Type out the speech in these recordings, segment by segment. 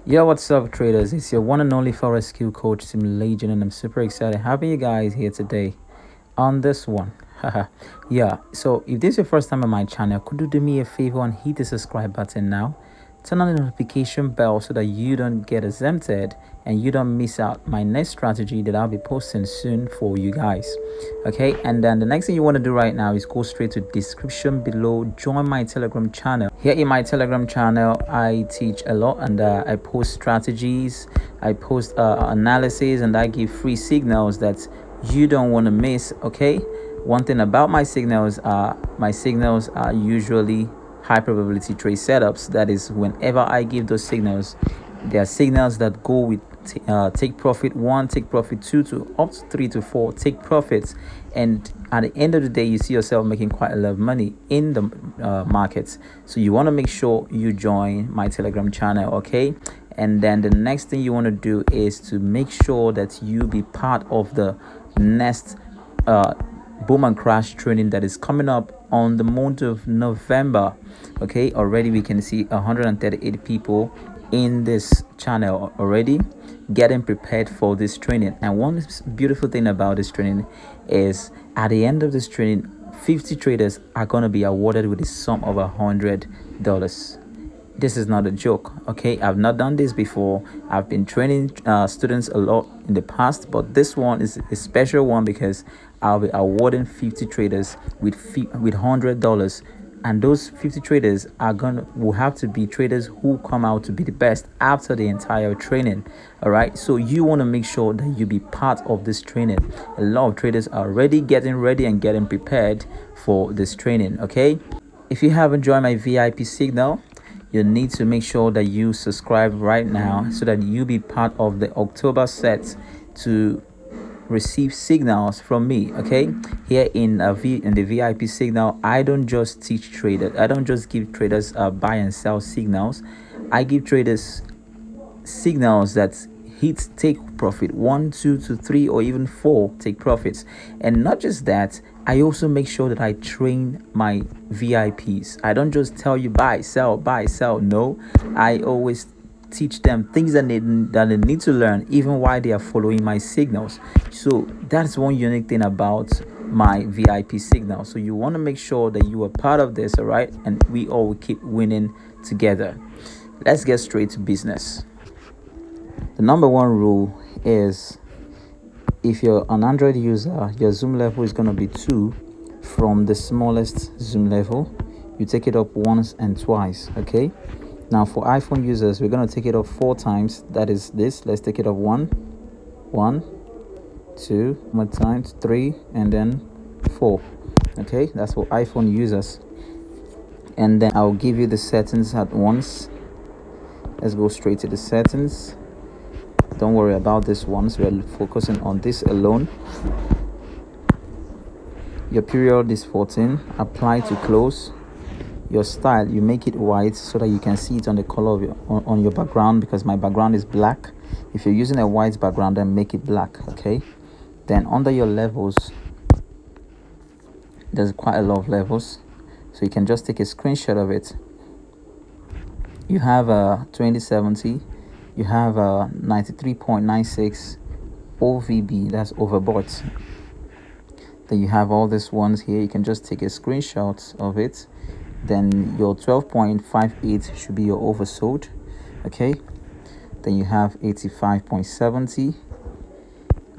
Yo, what's up, traders? It's your one and only Forex Skill Coach, Sim Legend, and I'm super excited having you guys here today on this one. Yeah, so if this is your first time on my channel, could you do me a favor and hit the subscribe button now? Turn on the notification bell so that you don't get exempted and you don't miss out my next strategy that I'll be posting soon for you guys. Okay, and then the next thing you want to do right now is go straight to description below, join my Telegram channel. Here in my Telegram channel, I teach a lot, and I post strategies, I post analysis, and I give free signals that you don't want to miss. Okay, one thing about my signals are usually high probability trade setups. That is, whenever I give those signals, there are signals that go with take profit 1, take profit 2 to up to 3 to 4 take profits, and at the end of the day you see yourself making quite a lot of money in the markets. So you want to make sure you join my Telegram channel. Okay, and then the next thing you want to do is to make sure that you be part of the next boom and crash training that is coming up on the month of November. Okay, already we can see 138 people in this channel already getting prepared for this training. And one beautiful thing about this training is at the end of this training, 50 traders are going to be awarded with a sum of $100. This is not a joke. Okay, I've not done this before. I've been training students a lot in the past, but this one is a special one because I'll be awarding 50 traders with $100, and those 50 traders will have to be traders who come out to be the best after the entire training. All right, so you want to make sure that you be part of this training. A lot of traders are already getting ready and getting prepared for this training. Okay, if you haven't joined my VIP signal, you need to make sure that you subscribe right now so that you be part of the October set to receive signals from me. Okay, here in the VIP signal, I don't just teach traders, I don't just give traders buy and sell signals. I give traders signals that hit take profit 1, 2 to 3 or even 4 take profits. And not just that, I also make sure that I train my VIPs. I don't just tell you buy sell. No, I always teach them things that they need to learn even while they are following my signals. So that's one unique thing about my VIP signal. So you want to make sure that you are part of this. All right, and we all will keep winning together. Let's get straight to business. The number one rule is, if you're an Android user, your zoom level is going to be 2 from the smallest zoom level. You take it up once and twice. Okay, now for iPhone users, we're going to take it up 4 times. That is this. Let's take it up 1, 2 more times, 3, and then 4. Okay, that's for iPhone users. And then I'll give you the settings at once. Let's go straight to the settings. Don't worry about this ones, we're focusing on this alone. Your period is 14. Apply to close. Your style, you make it white so that you can see it on the color of on your background, because my background is black. If you're using a white background, then make it black. Okay, then under your levels, there's quite a lot of levels, so you can just take a screenshot of it. You have a 2070, you have a 93.96 OVB, that's overbought. Then you have all these ones here. You can just take a screenshot of it. Then your 12.58 should be your oversold. Okay, then you have 85.70.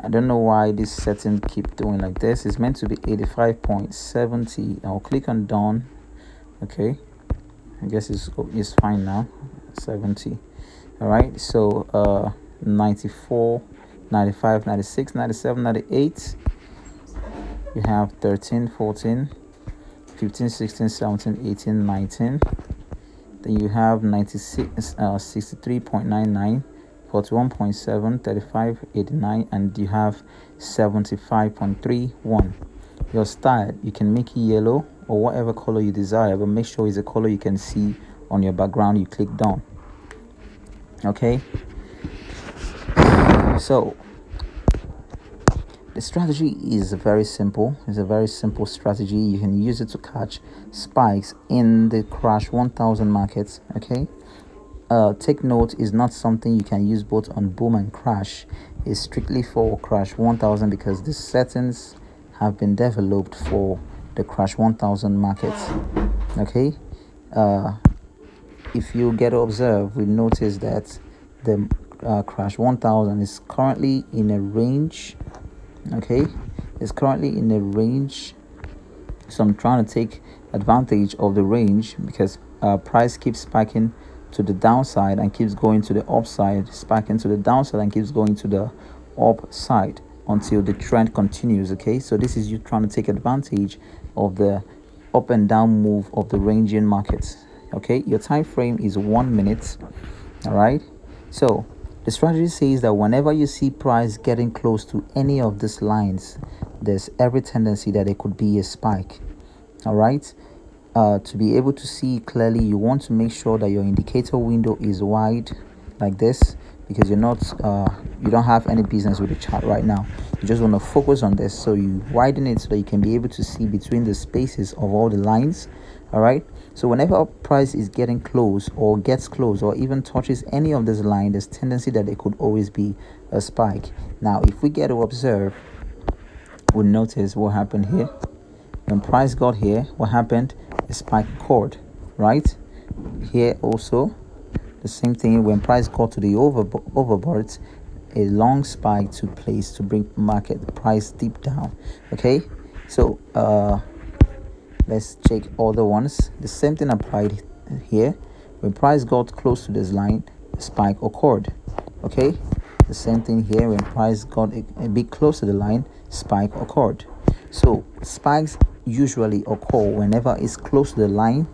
I don't know why this setting keep doing like this. It's meant to be 85.70. I'll click on done. Okay, I guess it's fine now. 70. All right, so 94, 95, 96, 97, 98. You have 13, 14, 15, 16, 17, 18, 19. Then you have 96, 63.99, 41.7, 35, 89, and you have 75.31. Your style, you can make it yellow or whatever color you desire, but make sure it's a color you can see on your background. You click down. Okay, so the strategy is very simple. It's a very simple strategy. You can use it to catch spikes in the crash 1000 markets. Okay, take note, is not something you can use both on boom and crash. It's strictly for crash 1000 because the settings have been developed for the crash 1000 market. Okay, if you get to observe, we notice that the crash 1000 is currently in a range. Okay, it's currently in a range, so I'm trying to take advantage of the range because price keeps spiking to the downside and keeps going to the upside, spiking to the downside and keeps going to the upside until the trend continues. Okay, so this is you trying to take advantage of the up and down move of the ranging markets. Okay, your time frame is 1 minute. All right, so the strategy says that whenever you see price getting close to any of these lines, there's every tendency that it could be a spike. All right, to be able to see clearly, you want to make sure that your indicator window is wide like this, because you're not you don't have any business with the chart right now. You just want to focus on this, so you widen it so that you can be able to see between the spaces of all the lines. All right, so whenever a price is getting close or gets close or even touches any of this line, there's tendency that it could always be a spike. Now if we get to observe, we'll notice what happened here. When price got here, what happened? A spike occurred. Right here also the same thing. When price got to the overbought, a long spike took place to bring market price deep down. Okay, so let's check other ones. The same thing applied here. When price got close to this line, a spike occurred. Okay, the same thing here. When price got a bit close to the line, spike occurred. So spikes usually occur whenever it's close to the line,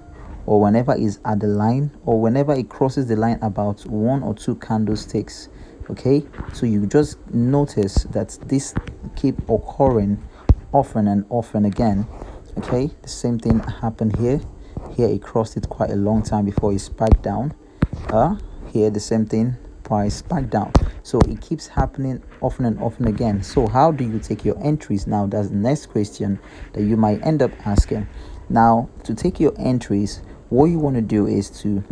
or whenever it's at the line, or whenever it crosses the line about 1 or 2 candlesticks. Okay, so you just notice that this keep occurring often and often again. Okay, the same thing happened here. Here it crossed it quite a long time before it spiked down. Here the same thing, price spiked down. So it keeps happening often and often again. So how do you take your entries? Now that's the next question that you might end up asking. Now to take your entries, what you want to do is to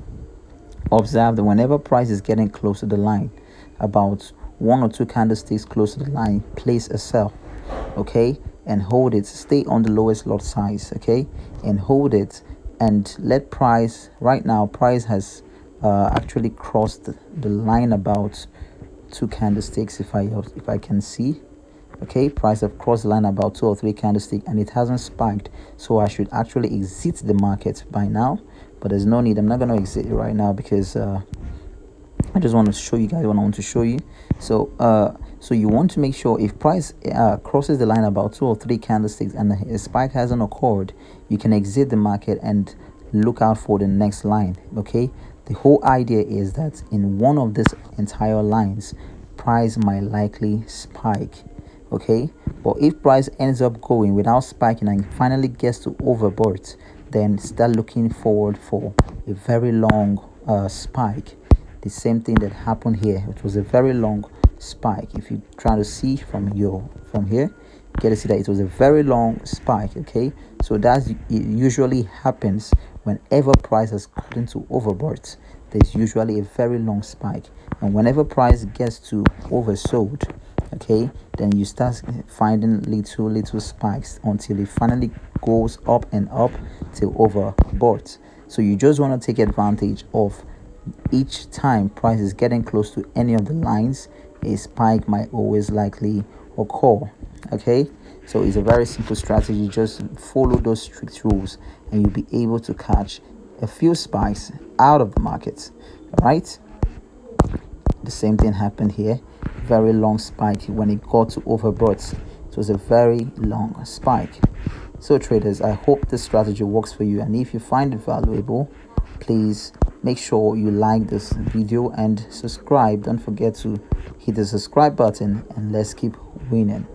observe that whenever price is getting close to the line, about 1 or 2 candlesticks close to the line, place a sell. Okay, and hold it. Stay on the lowest lot size. Okay, and hold it and let price. Right now price has actually crossed the line about 2 candlesticks, if I can see. Okay, price have crossed the line about 2 or 3 candlesticks and it hasn't spiked, so I should actually exit the market by now, but there's no need. I'm not going to exit it right now because I just want to show you guys what I want to show you. So so you want to make sure if price crosses the line about 2 or 3 candlesticks and a spike hasn't occurred, you can exit the market and look out for the next line. Okay, the whole idea is that in one of these entire lines, price might likely spike. Okay, but if price ends up going without spiking and finally gets to overbought, then start looking forward for a very long spike. The same thing that happened here, it was a very long spike. If you try to see from here, you get to see that it was a very long spike. Okay, so it usually happens whenever price has gotten to overbought. There's usually a very long spike, and whenever price gets to oversold, okay, then you start finding little spikes until it finally goes up and up till overbought. So you just want to take advantage of each time price is getting close to any of the lines, a spike might always likely occur. Okay, so it's a very simple strategy. Just follow those strict rules and you'll be able to catch a few spikes out of the market. All right, the same thing happened here. Very long spike. When it got to overbought, it was a very long spike. So traders, I hope this strategy works for you, and if you find it valuable, please make sure you like this video and subscribe. Don't forget to hit the subscribe button, and let's keep winning.